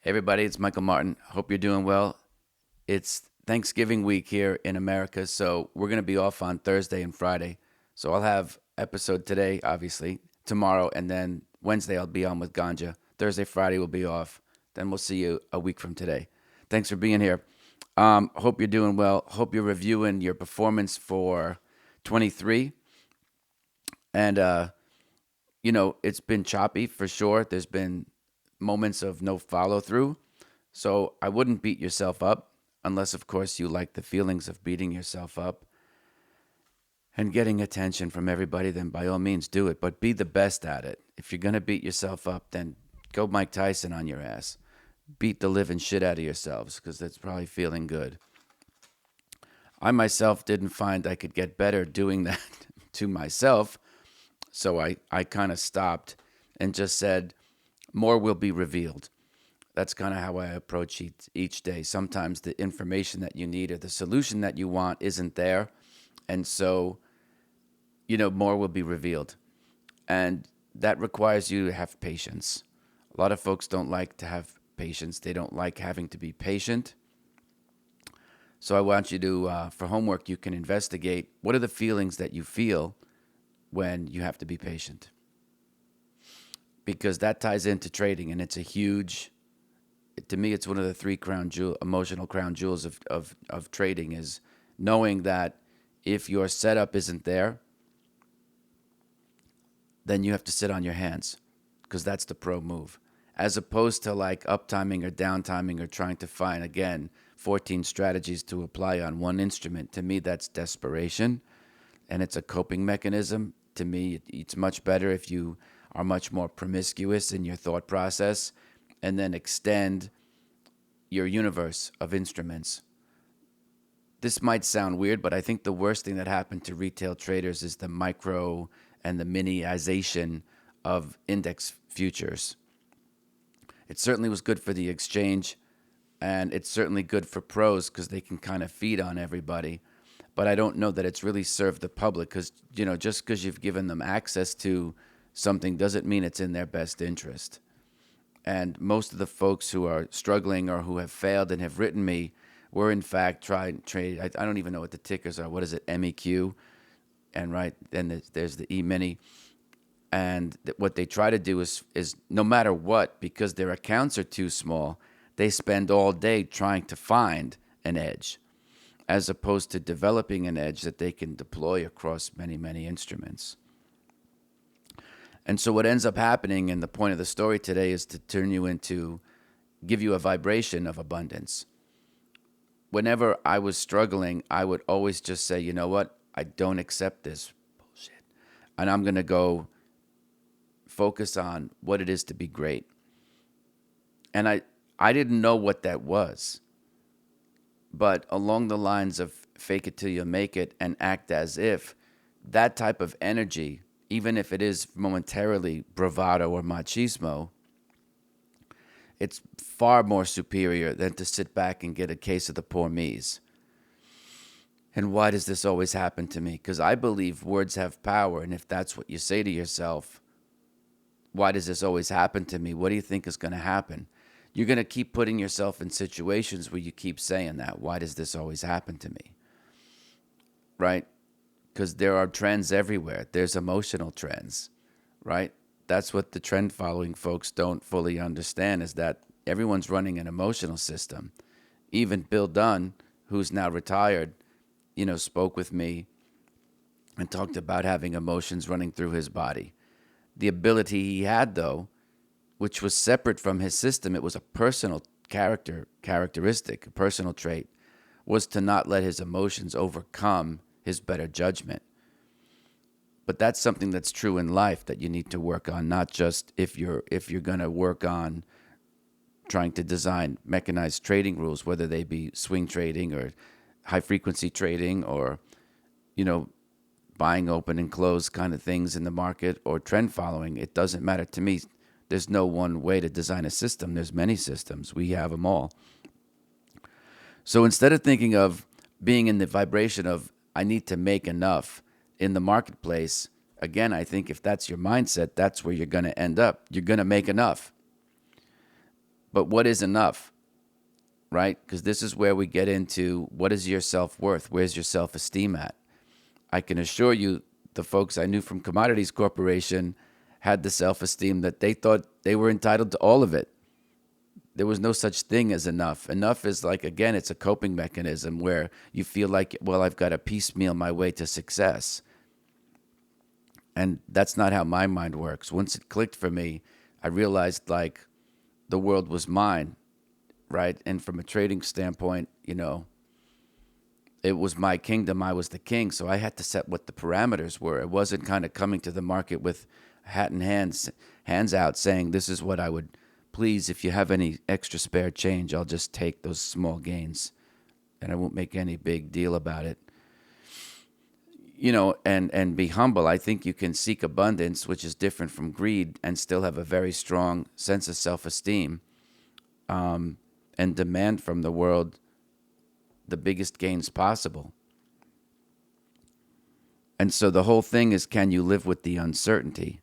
Hey everybody, it's Michael Martin. Hope you're doing well. It's Thanksgiving week here in America, so we're going to be off on Thursday and Friday. So I'll have episode today, obviously, tomorrow, and then Wednesday I'll be on with Ganja. Thursday, Friday will be off. Then we'll see you a week from today. Thanks for being here. Hope you're doing well. Hope you're reviewing your performance for 23. And it's been choppy for sure. There's been moments of no follow through. So I wouldn't beat yourself up unless, of course, you like the feelings of beating yourself up and getting attention from everybody. Then by all means do it, but be the best at it. If you're going to beat yourself up, then go Mike Tyson on your ass. Beat the living shit out of yourselves because that's probably feeling good. I myself didn't find I could get better doing that to myself. So I kind of stopped and just said, more will be revealed. That's kind of how I approach each day. Sometimes the information that you need or the solution that you want isn't there. And so, more will be revealed. And that requires you to have patience. A lot of folks don't like to have patience, they don't like having to be patient. So I want you to, for homework, you can investigate what are the feelings that you feel when you have to be patient. Because that ties into trading, and it's a huge, to me, it's one of the three emotional crown jewels of trading is knowing that if your setup isn't there, then you have to sit on your hands because that's the pro move. As opposed to like uptiming or downtiming or trying to find, again, 14 strategies to apply on one instrument. To me, that's desperation and it's a coping mechanism. To me, it's much better if you are much more promiscuous in your thought process and then extend your universe of instruments. This might sound weird, but I think the worst thing that happened to retail traders is the micro and the miniization of index futures. It certainly was good for the exchange, and it's certainly good for pros because they can kind of feed on everybody. But I don't know that it's really served the public because, just because you've given them access to something doesn't mean it's in their best interest. And most of the folks who are struggling or who have failed and have written me were in fact trying trade. I don't even know what the tickers are. What is it? MEQ, and right then there's the E mini. And what they try to do is no matter what, because their accounts are too small, they spend all day trying to find an edge, as opposed to developing an edge that they can deploy across many many instruments. And so what ends up happening, and the point of the story today is to give you a vibration of abundance. Whenever I was struggling, I would always just say, you know what? I don't accept this bullshit. And I'm going to go focus on what it is to be great. And I didn't know what that was. But along the lines of fake it till you make it and act as if, that type of energy, even if it is momentarily bravado or machismo, it's far more superior than to sit back and get a case of the poor me's. And why does this always happen to me? Because I believe words have power. And if that's what you say to yourself, why does this always happen to me? What do you think is going to happen? You're going to keep putting yourself in situations where you keep saying that. Why does this always happen to me? Right? Because there are trends everywhere. There's emotional trends, right? That's what the trend following folks don't fully understand is that everyone's running an emotional system. Even Bill Dunn, who's now retired, spoke with me and talked about having emotions running through his body. The ability he had, though, which was separate from his system, it was a personal characteristic, a personal trait, was to not let his emotions overcome his better judgment. But that's something that's true in life that you need to work on, not just if you're going to work on trying to design mechanized trading rules, whether they be swing trading or high frequency trading or, buying open and close kind of things in the market or trend following. It doesn't matter to me. There's no one way to design a system. There's many systems. We have them all. So instead of thinking of being in the vibration of I need to make enough in the marketplace, again, I think if that's your mindset, that's where you're going to end up. You're going to make enough. But what is enough, right? Because this is where we get into what is your self-worth? Where's your self-esteem at? I can assure you the folks I knew from Commodities Corporation had the self-esteem that they thought they were entitled to all of it. There was no such thing as enough. Enough is like, again, it's a coping mechanism where you feel like, well, I've got to piecemeal my way to success. And that's not how my mind works. Once it clicked for me, I realized like the world was mine, right? And from a trading standpoint, it was my kingdom. I was the king. So I had to set what the parameters were. It wasn't kind of coming to the market with hat in hands out saying, this is what I would, please, if you have any extra spare change, I'll just take those small gains and I won't make any big deal about it. And be humble. I think you can seek abundance, which is different from greed, and still have a very strong sense of self-esteem, and demand from the world the biggest gains possible. And so the whole thing is, can you live with the uncertainty?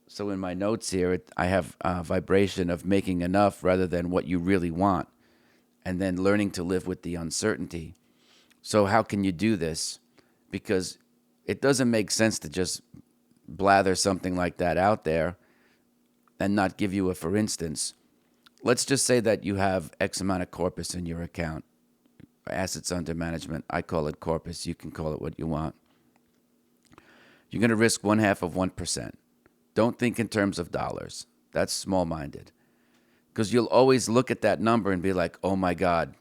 So in my notes here, I have a vibration of making enough rather than what you really want, and then learning to live with the uncertainty. So how can you do this? Because it doesn't make sense to just blather something like that out there and not give you a for instance. Let's just say that you have X amount of corpus in your account, assets under management. I call it corpus. You can call it what you want. You're going to risk 0.5%. Don't think in terms of dollars. That's small-minded. Because you'll always look at that number and be like, oh my God,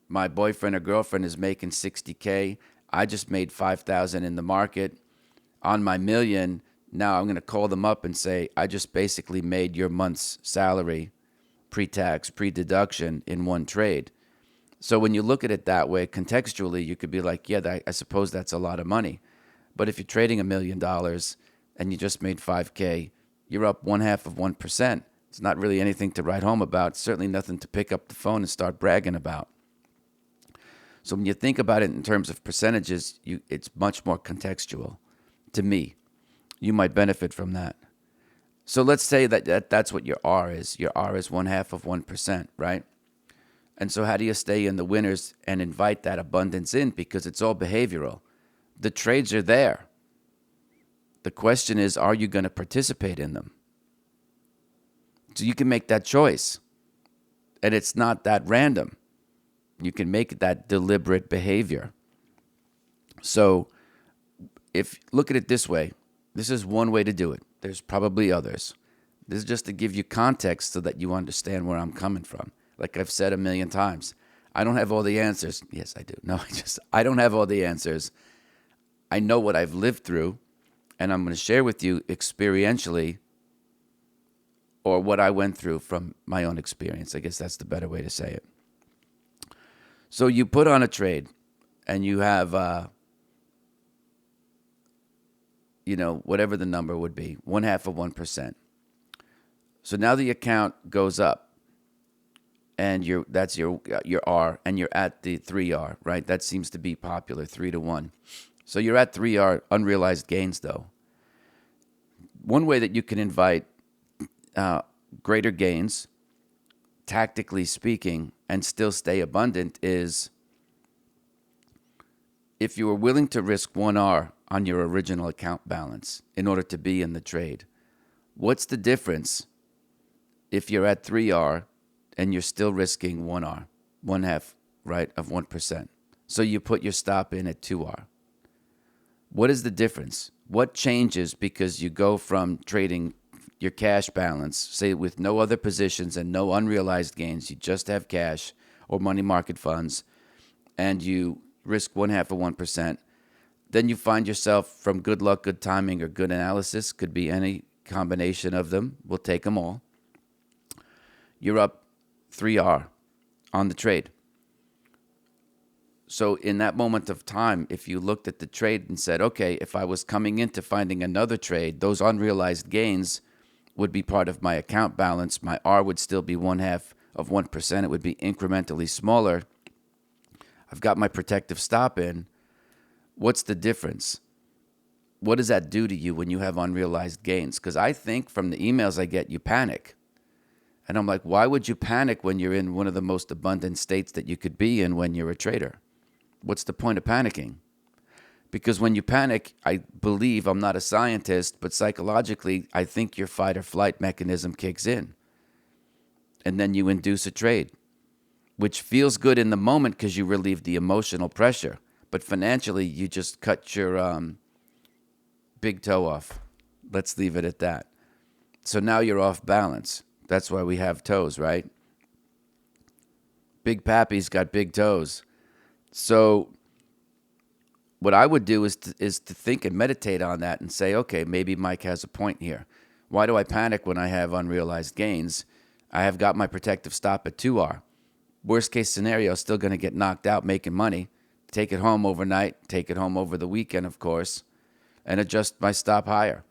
my boyfriend or girlfriend is making $60K. I just made $5,000 in the market. On my million, now I'm going to call them up and say, I just basically made your month's salary, pre-tax, pre-deduction in one trade. So when you look at it that way, contextually, you could be like, yeah, I suppose that's a lot of money. But if you're trading $1 million and you just made 5K, you're up 0.5%. It's not really anything to write home about. Certainly nothing to pick up the phone and start bragging about. So when you think about it in terms of percentages, it's much more contextual to me. You might benefit from that. So let's say that's what your R is. Your R is 0.5%, right? And so how do you stay in the winners and invite that abundance in? Because it's all behavioral. The trades are there. The question is, are you going to participate in them? So you can make that choice. And it's not that random. You can make that deliberate behavior. So if look at it this way, this is one way to do it. There's probably others. This is just to give you context so that you understand where I'm coming from. Like I've said a million times, I don't have all the answers. Yes, I do. No, I don't have all the answers. I know what I've lived through, and I'm going to share with you experientially or what I went through from my own experience. I guess that's the better way to say it. So you put on a trade and you have, whatever the number would be, 0.5%. So now the account goes up. And that's your R, and you're at the 3R, right? That seems to be popular, 3-1. So you're at 3R unrealized gains, though. One way that you can invite greater gains, tactically speaking, and still stay abundant is if you were willing to risk 1R on your original account balance in order to be in the trade. What's the difference if you're at 3R and you're still risking 1R, 1/2, right, of 1%. So you put your stop in at 2R. What is the difference? What changes because you go from trading your cash balance, say with no other positions and no unrealized gains, you just have cash or money market funds, and you risk 1/2 of 1%, then you find yourself from good luck, good timing, or good analysis, could be any combination of them, we'll take them all, you're up 3R on the trade. So in that moment of time, if you looked at the trade and said, okay, if I was coming into finding another trade, those unrealized gains would be part of my account balance. My R would still be 1/2 of 1%. It would be incrementally smaller. I've got my protective stop in. What's the difference? What does that do to you when you have unrealized gains? Because I think from the emails I get, you panic. And I'm like, why would you panic when you're in one of the most abundant states that you could be in when you're a trader? What's the point of panicking? Because when you panic, I believe, I'm not a scientist, but psychologically, I think your fight or flight mechanism kicks in. And then you induce a trade, which feels good in the moment because you relieve the emotional pressure. But financially, you just cut your big toe off. Let's leave it at that. So now you're off balance. That's why we have toes, right? Big Pappy's got big toes. So what I would do is to think and meditate on that and say, okay, maybe Mike has a point here. Why do I panic when I have unrealized gains? I have got my protective stop at 2R. Worst case scenario, still going to get knocked out making money. Take it home overnight, take it home over the weekend, of course, and adjust my stop higher.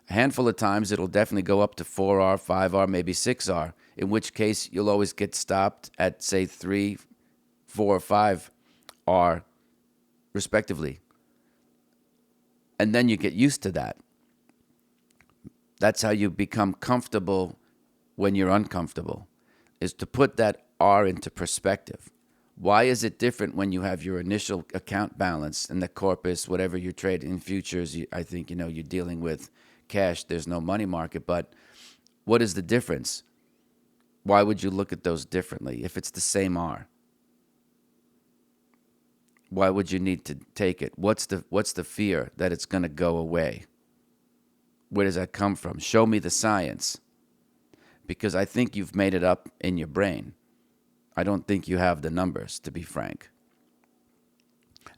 A handful of times it'll definitely go up to 4R, 5R, maybe 6R, in which case you'll always get stopped at, say, 3, 4, or 5R, respectively. And then you get used to that. That's how you become comfortable when you're uncomfortable, is to put that R into perspective. Why is it different when you have your initial account balance and the corpus, whatever you're trading in futures? I think, you're dealing with cash. There's no money market, but what is the difference? Why would you look at those differently if it's the same R? Why would you need to take it? What's the fear that it's going to go away? Where does that come from? Show me the science. Because I think you've made it up in your brain. I don't think you have the numbers, to be frank.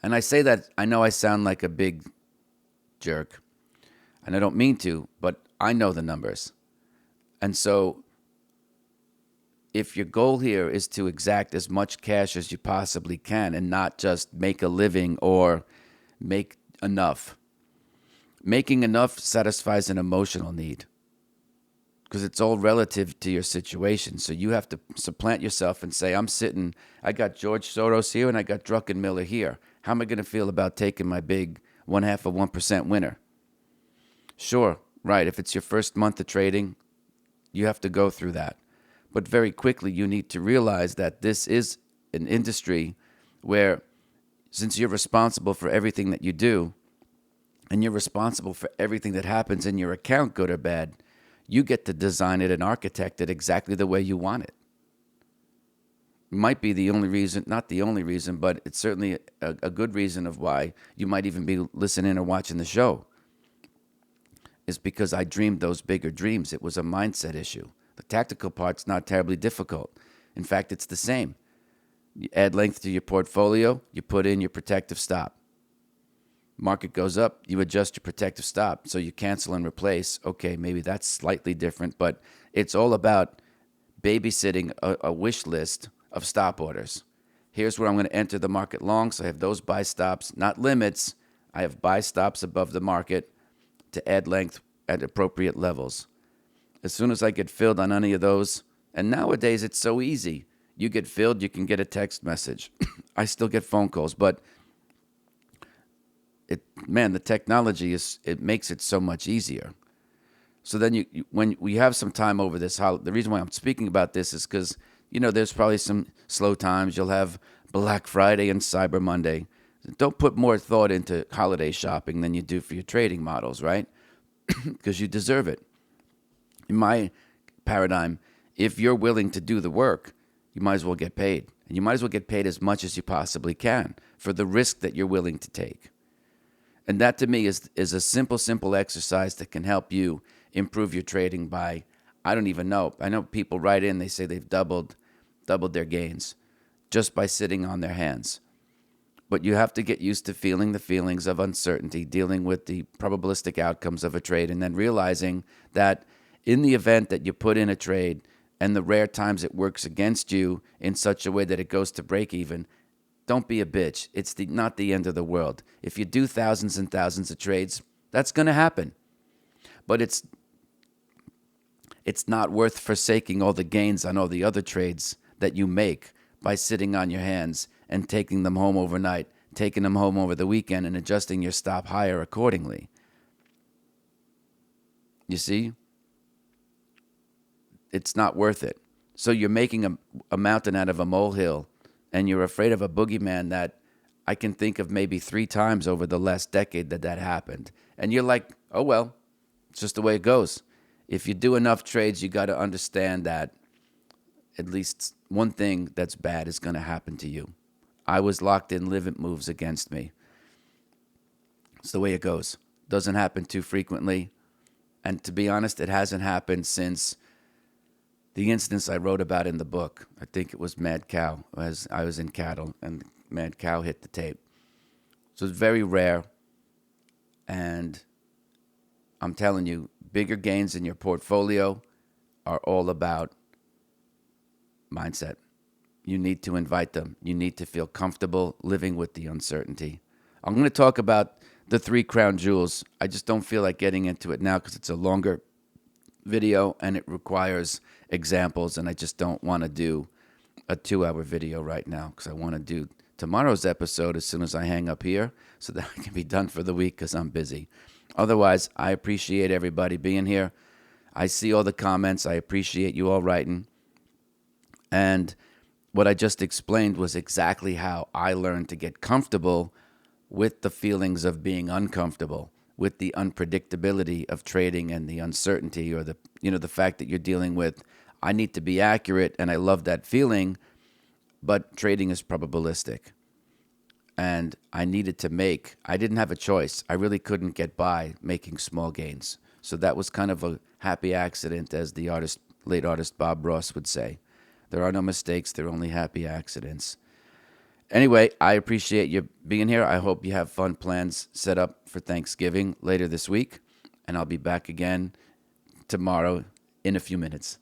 And I say that, I know I sound like a big jerk, and I don't mean to, but I know the numbers. And so if your goal here is to exact as much cash as you possibly can and not just make a living or make enough, making enough satisfies an emotional need because it's all relative to your situation. So you have to supplant yourself and say, I got George Soros here and I got Druckenmiller here. How am I going to feel about taking my big 0.5% winner? Sure, right. If it's your first month of trading, you have to go through that. But very quickly, you need to realize that this is an industry where, since you're responsible for everything that you do, and you're responsible for everything that happens in your account, good or bad, you get to design it and architect it exactly the way you want it. Might be the only reason, not the only reason, but it's certainly a good reason of why you might even be listening or watching the show, is because I dreamed those bigger dreams. It was a mindset issue. The tactical part's not terribly difficult. In fact, it's the same. You add length to your portfolio, you put in your protective stop. Market goes up, you adjust your protective stop. So you cancel and replace. Okay, maybe that's slightly different, but it's all about babysitting a wish list of stop orders. Here's where I'm going to enter the market long. So I have those buy stops, not limits. I have buy stops above the market to add length at appropriate levels. As soon as I get filled on any of those, and nowadays it's so easy. You get filled, you can get a text message. I still get phone calls, but the technology it makes it so much easier. So then when we have some time over this, the reason why I'm speaking about this is because, there's probably some slow times. You'll have Black Friday and Cyber Monday. Don't put more thought into holiday shopping than you do for your trading models, right? Because you deserve it. In my paradigm, if you're willing to do the work, you might as well get paid. And you might as well get paid as much as you possibly can for the risk that you're willing to take. And that to me is a simple exercise that can help you improve your trading by, I don't even know. I know people write in, they say they've doubled their gains just by sitting on their hands. But you have to get used to feeling the feelings of uncertainty, dealing with the probabilistic outcomes of a trade, and then realizing that in the event that you put in a trade and the rare times it works against you in such a way that it goes to break even, don't be a bitch. It's not the end of the world. If you do thousands and thousands of trades, that's going to happen. But it's not worth forsaking all the gains on all the other trades that you make by sitting on your hands and taking them home overnight, taking them home over the weekend, and adjusting your stop higher accordingly. You see? it's not worth it. So you're making a mountain out of a molehill, and you're afraid of a boogeyman that I can think of maybe 3 times over the last decade that happened. And you're like, oh, well, it's just the way it goes. If you do enough trades, you got to understand that at least one thing that's bad is going to happen to you. I was locked in limit moves against me. It's the way it goes. Doesn't happen too frequently. And to be honest, it hasn't happened since the instance I wrote about in the book. I think it was Mad Cow, as I was in cattle and Mad Cow hit the tape. So it's very rare. And I'm telling you, bigger gains in your portfolio are all about mindset. You need to invite them. You need to feel comfortable living with the uncertainty. I'm going to talk about the 3 crown jewels. I just don't feel like getting into it now because it's a longer video and it requires examples, and I just don't want to do a 2-hour video right now because I want to do tomorrow's episode as soon as I hang up here so that I can be done for the week because I'm busy. Otherwise, I appreciate everybody being here. I see all the comments. I appreciate you all writing. And what I just explained was exactly how I learned to get comfortable with the feelings of being uncomfortable, with the unpredictability of trading and the uncertainty, or the fact that you're dealing with, I need to be accurate, and I love that feeling, but trading is probabilistic. And I didn't have a choice. I really couldn't get by making small gains. So that was kind of a happy accident, as the late artist Bob Ross would say. There are no mistakes, there are only happy accidents. Anyway, I appreciate you being here. I hope you have fun plans set up for Thanksgiving later this week. And I'll be back again tomorrow in a few minutes.